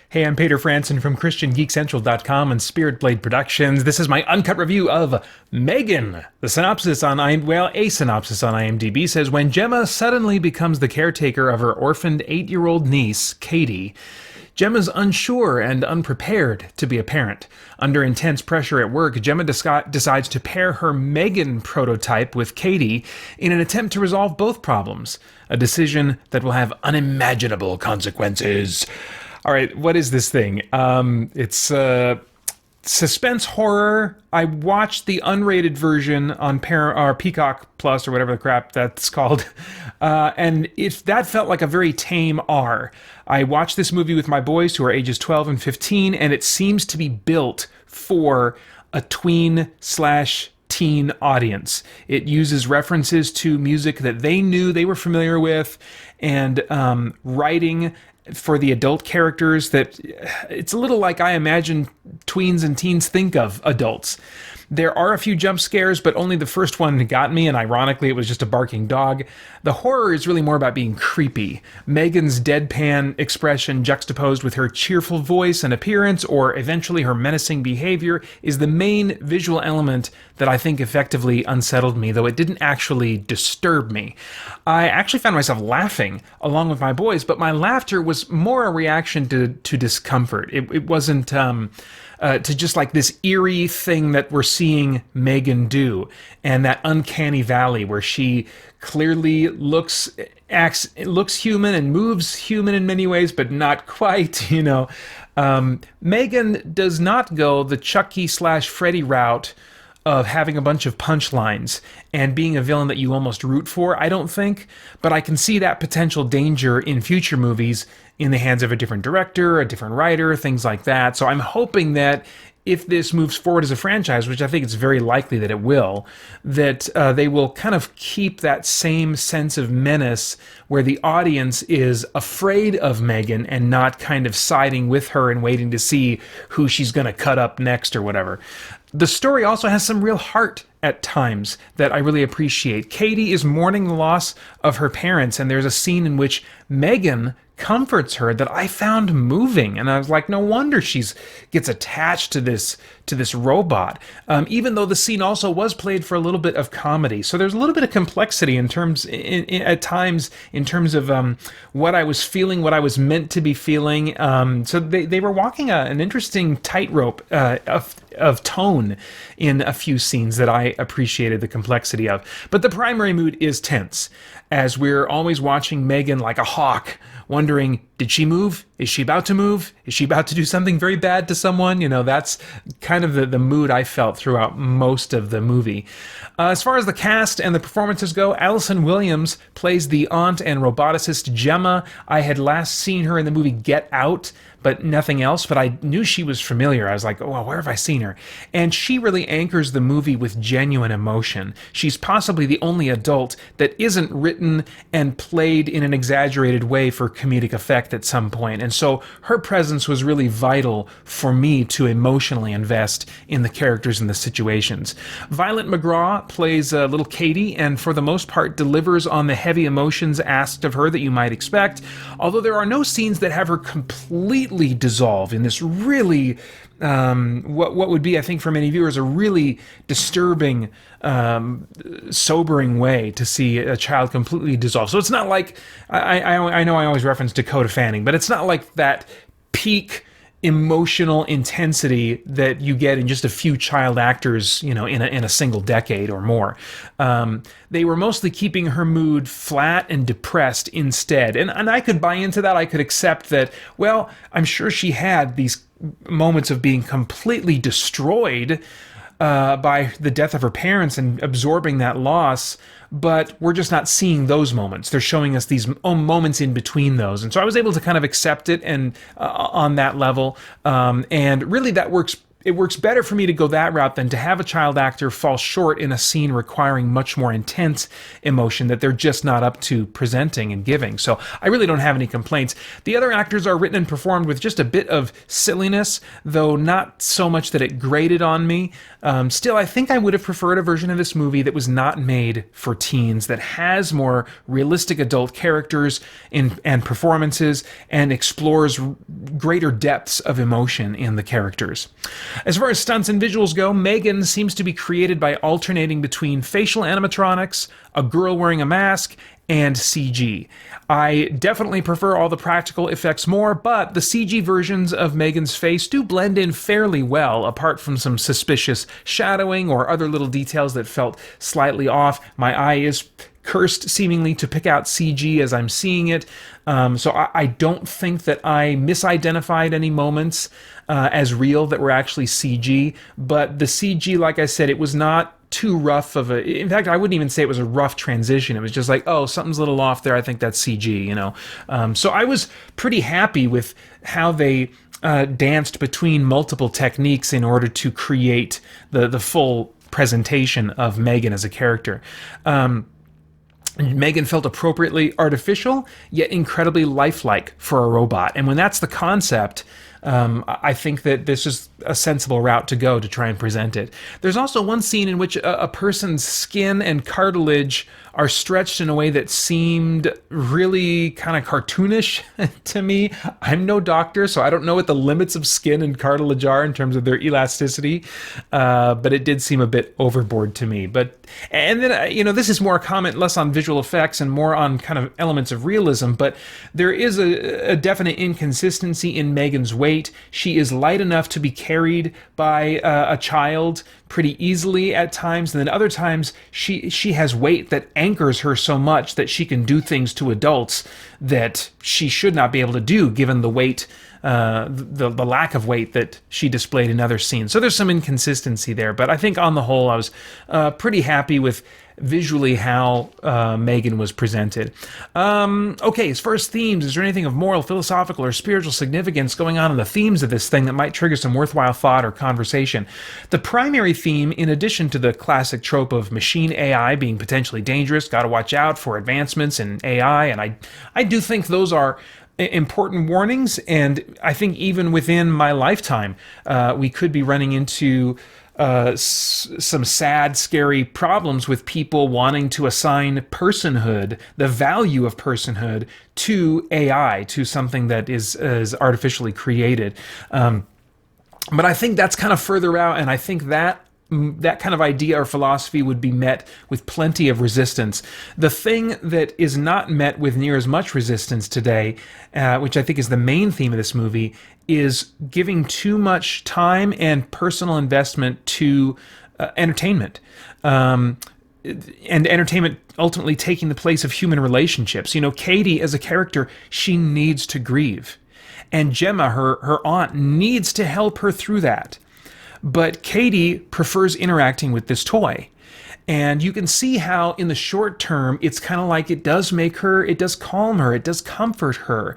Hey, I'm Peter Franson from christiangeekcentral.com and Spirit Blade Productions. This is my uncut review of M3Gan. The synopsis on a synopsis on IMDb says, when Gemma suddenly becomes the caretaker of her orphaned 8-year-old niece, Katie, Gemma's unsure and unprepared to be a parent. Under intense pressure at work, Gemma decides to pair her M3Gan prototype with Katie in an attempt to resolve both problems, a decision that will have unimaginable consequences. All right, what is this thing? It's suspense horror. I watched the unrated version on Peacock Plus or whatever the crap that's called, and that felt like a very tame R. I watched this movie with my boys who are ages 12 and 15, and it seems to be built for a tween/teen audience. It uses references to music that they knew they were familiar with, and writing for the adult characters that it's a little like I imagine tweens and teens think of adults. There are a few jump scares, but only the first one got me, and ironically, it was just a barking dog. The horror is really more about being creepy. M3Gan's deadpan expression juxtaposed with her cheerful voice and appearance, or eventually her menacing behavior, is the main visual element that I think effectively unsettled me, though it didn't actually disturb me. I actually found myself laughing along with my boys, but my laughter was more a reaction to discomfort. It wasn't to just like this eerie thing that we're seeing M3Gan do, and that uncanny valley where she clearly looks human and moves human in many ways, but not quite, you know. M3Gan does not go the Chucky/Freddy route of having a bunch of punchlines and being a villain that you almost root for, I don't think. But I can see that potential danger in future movies in the hands of a different director, a different writer, things like that. So I'm hoping that if this moves forward as a franchise, which I think it's very likely that it will, that they will kind of keep that same sense of menace where the audience is afraid of M3Gan and not kind of siding with her and waiting to see who she's going to cut up next or whatever. The story also has some real heart at times that I really appreciate. Katie is mourning the loss of her parents, and there's a scene in which M3Gan comforts her that I found moving, and I was like, no wonder she's gets attached to this robot, even though the scene also was played for a little bit of comedy. So there's a little bit of complexity at times in terms of what I was feeling, what I was meant to be feeling. So they were walking an interesting tightrope of tone in a few scenes that I appreciated the complexity of. But the primary mood is tense, as we're always watching M3Gan like a hawk, wondering, did she move? Is she about to move? Is she about to do something very bad to someone? You know, that's kind of the mood I felt throughout most of the movie. As far as the cast and the performances go, Allison Williams plays the aunt and roboticist Gemma. I had last seen her in the movie Get Out, but nothing else, but I knew she was familiar. I was like, oh, where have I seen her? And she really anchors the movie with genuine emotion. She's possibly the only adult that isn't written and played in an exaggerated way for comedic effect at some point. And so her presence was really vital for me to emotionally invest in the characters and the situations. Violet McGraw plays little Katie, and for the most part delivers on the heavy emotions asked of her that you might expect, although there are no scenes that have her completely dissolve in this really what would be, I think, for many viewers, a really disturbing, sobering way to see a child completely dissolve. So it's not like I know I always reference Dakota Fanning, but it's not like that peak emotional intensity that you get in just a few child actors, you know, in a single decade or more. They were mostly keeping her mood flat and depressed instead. And I could buy into that. I could accept that, well, I'm sure she had these moments of being completely destroyed by the death of her parents and absorbing that loss, but we're just not seeing those moments. They're showing us these moments in between those. And so I was able to kind of accept it and on that level. And really that works it works better for me to go that route than to have a child actor fall short in a scene requiring much more intense emotion that they're just not up to presenting and giving. So I really don't have any complaints. The other actors are written and performed with just a bit of silliness, though not so much that it grated on me. Still, I think I would have preferred a version of this movie that was not made for teens, that has more realistic adult characters and performances, and explores greater depths of emotion in the characters. As far as stunts and visuals go, M3Gan seems to be created by alternating between facial animatronics, a girl wearing a mask, and CG. I definitely prefer all the practical effects more, but the CG versions of M3Gan's face do blend in fairly well, apart from some suspicious shadowing or other little details that felt slightly off. My eye is cursed seemingly to pick out CG as I'm seeing it. So I don't think that I misidentified any moments as real that were actually CG, but the CG, like I said, it was not too rough of a... In fact, I wouldn't even say it was a rough transition. It was just like, oh, something's a little off there. I think that's CG, you know. So I was pretty happy with how they danced between multiple techniques in order to create the full presentation of M3Gan as a character. M3Gan felt appropriately artificial, yet incredibly lifelike for a robot. And when that's the concept, I think that this is a sensible route to go to try and present it. There's also one scene in which a person's skin and cartilage are stretched in a way that seemed really kind of cartoonish to me. I'm no doctor, so I don't know what the limits of skin and cartilage are in terms of their elasticity, but it did seem a bit overboard to me. And then, you know, this is more a comment less on visual effects and more on kind of elements of realism, but there is a definite inconsistency in M3Gan's weight. She is light enough to be carried by a child pretty easily at times, and then other times she has weight that anchors her so much that she can do things to adults that she should not be able to do given the weight, the lack of weight that she displayed in other scenes. So there's some inconsistency there, but I think on the whole I was pretty happy with visually how M3Gan was presented. Okay, as far as themes, is there anything of moral, philosophical, or spiritual significance going on in the themes of this thing that might trigger some worthwhile thought or conversation? The primary theme, in addition to the classic trope of machine AI being potentially dangerous, gotta watch out for advancements in AI, and I do think those are important warnings, and I think even within my lifetime, we could be running into some sad, scary problems with people wanting to assign personhood, the value of personhood, to AI, to something that is artificially created. But I think that's kind of further out, and I think that kind of idea or philosophy would be met with plenty of resistance. The thing that is not met with near as much resistance today, which I think is the main theme of this movie, is giving too much time and personal investment to entertainment. And entertainment ultimately taking the place of human relationships. You know, Katie, as a character, she needs to grieve. And Gemma, her aunt, needs to help her through that. But Katie prefers interacting with this toy. And you can see how in the short term, it's kind of like it does calm her, it does comfort her.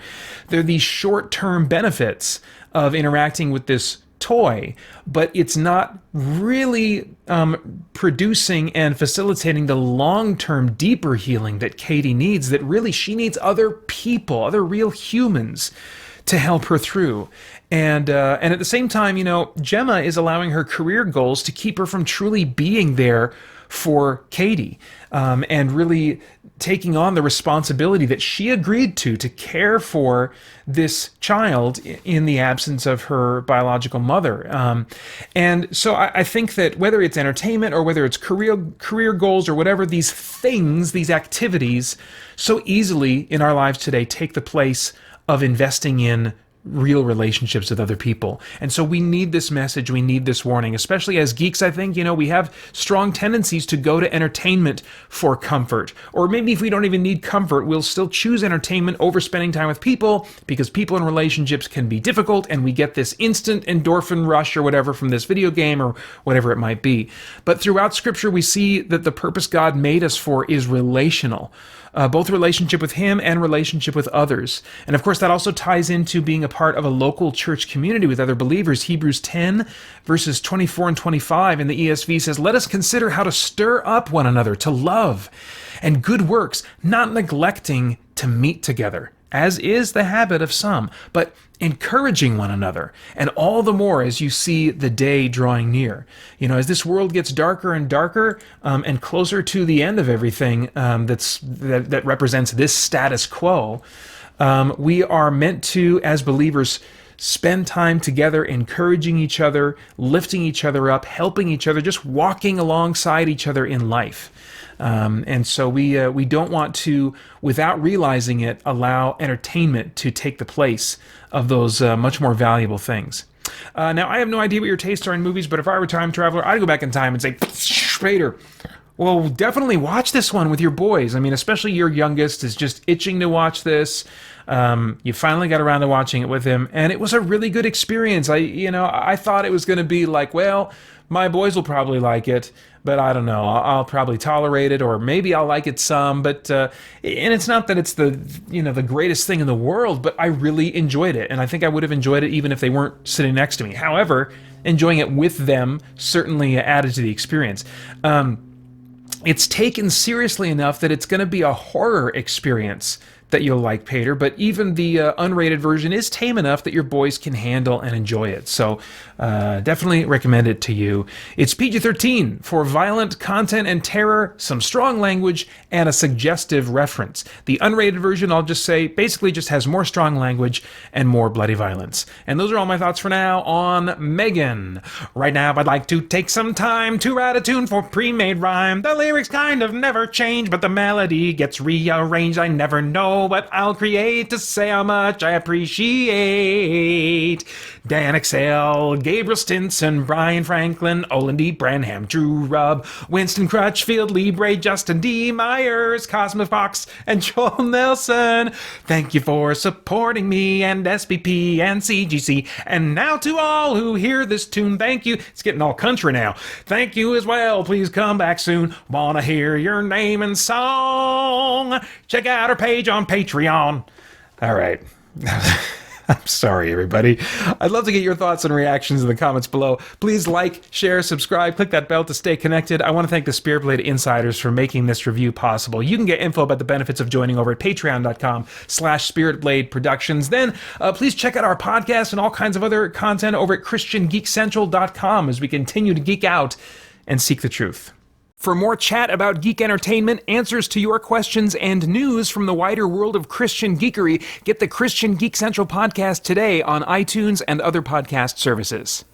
There are these short-term benefits of interacting with this toy, but it's not really producing and facilitating the long-term, deeper healing that Katie needs, that really she needs other people, other real humans to help her through. And at the same time, you know, Gemma is allowing her career goals to keep her from truly being there for Katie, and really taking on the responsibility that she agreed to care for this child in the absence of her biological mother. And so I think that whether it's entertainment or whether it's career goals or whatever, these things, these activities, so easily in our lives today take the place of investing in real relationships with other people. And so we need this message, we need this warning, especially as geeks. I think, you know, we have strong tendencies to go to entertainment for comfort. Or maybe if we don't even need comfort, we'll still choose entertainment over spending time with people, because people in relationships can be difficult, and we get this instant endorphin rush or whatever from this video game or whatever it might be. But throughout Scripture, we see that the purpose God made us for is relational. both relationship with him and relationship with others. And of course, that also ties into being a part of a local church community with other believers. Hebrews 10, verses 24 and 25 in the ESV says, "Let us consider how to stir up one another to love and good works, not neglecting to meet together, as is the habit of some, but encouraging one another, and all the more as you see the day drawing near." As this world gets darker and darker, and closer to the end of everything, that represents this status quo, we are meant to, as believers, spend time together, encouraging each other, lifting each other up, helping each other, just walking alongside each other in life. And so we don't want to, without realizing it, allow entertainment to take the place of those much more valuable things. Now, I have no idea what your tastes are in movies, but if I were a time traveler, I'd go back in time and say, Peter, well, definitely watch this one with your boys. I mean, especially your youngest is just itching to watch this. You finally got around to watching it with him, and it was a really good experience. I thought it was going to be like, well, my boys will probably like it, but I don't know. I'll probably tolerate it, or maybe I'll like it some. But and it's not that it's the greatest thing in the world, but I really enjoyed it, and I think I would have enjoyed it even if they weren't sitting next to me. However, enjoying it with them certainly added to the experience. It's taken seriously enough that it's going to be a horror experience that you'll like, Peter, but even the unrated version is tame enough that your boys can handle and enjoy it. So definitely recommend it to you. It's PG-13 for violent content and terror, some strong language, and a suggestive reference. The unrated version, I'll just say, basically just has more strong language and more bloody violence. And those are all my thoughts for now on M3Gan. Right now, I'd like to take some time to write a tune for pre-made rhyme. The lyrics kind of never change, but the melody gets rearranged. I never know what I'll create to say how much I appreciate Dan Excel, Gabriel Stinson, Brian Franklin, Olin D. Branham, Drew Rubb, Winston Crutchfield, Lee Bray, Justin D. Myers, Cosmo Fox, and Joel Nelson. Thank you for supporting me and SBP and CGC. And now to all who hear this tune, thank you. It's getting all country now. Thank you as well. Please come back soon. Wanna hear your name and song? Check out our page on Patreon. All right. I'm sorry, everybody. I'd love to get your thoughts and reactions in the comments below. Please like, share, subscribe, click that bell to stay connected. I want to thank the Spirit Blade Insiders for making this review possible. You can get info about the benefits of joining over at patreon.com/SpiritBlade Productions. Then please check out our podcast and all kinds of other content over at christiangeekcentral.com as we continue to geek out and seek the truth. For more chat about geek entertainment, answers to your questions, and news from the wider world of Christian geekery, get the Christian Geek Central podcast today on iTunes and other podcast services.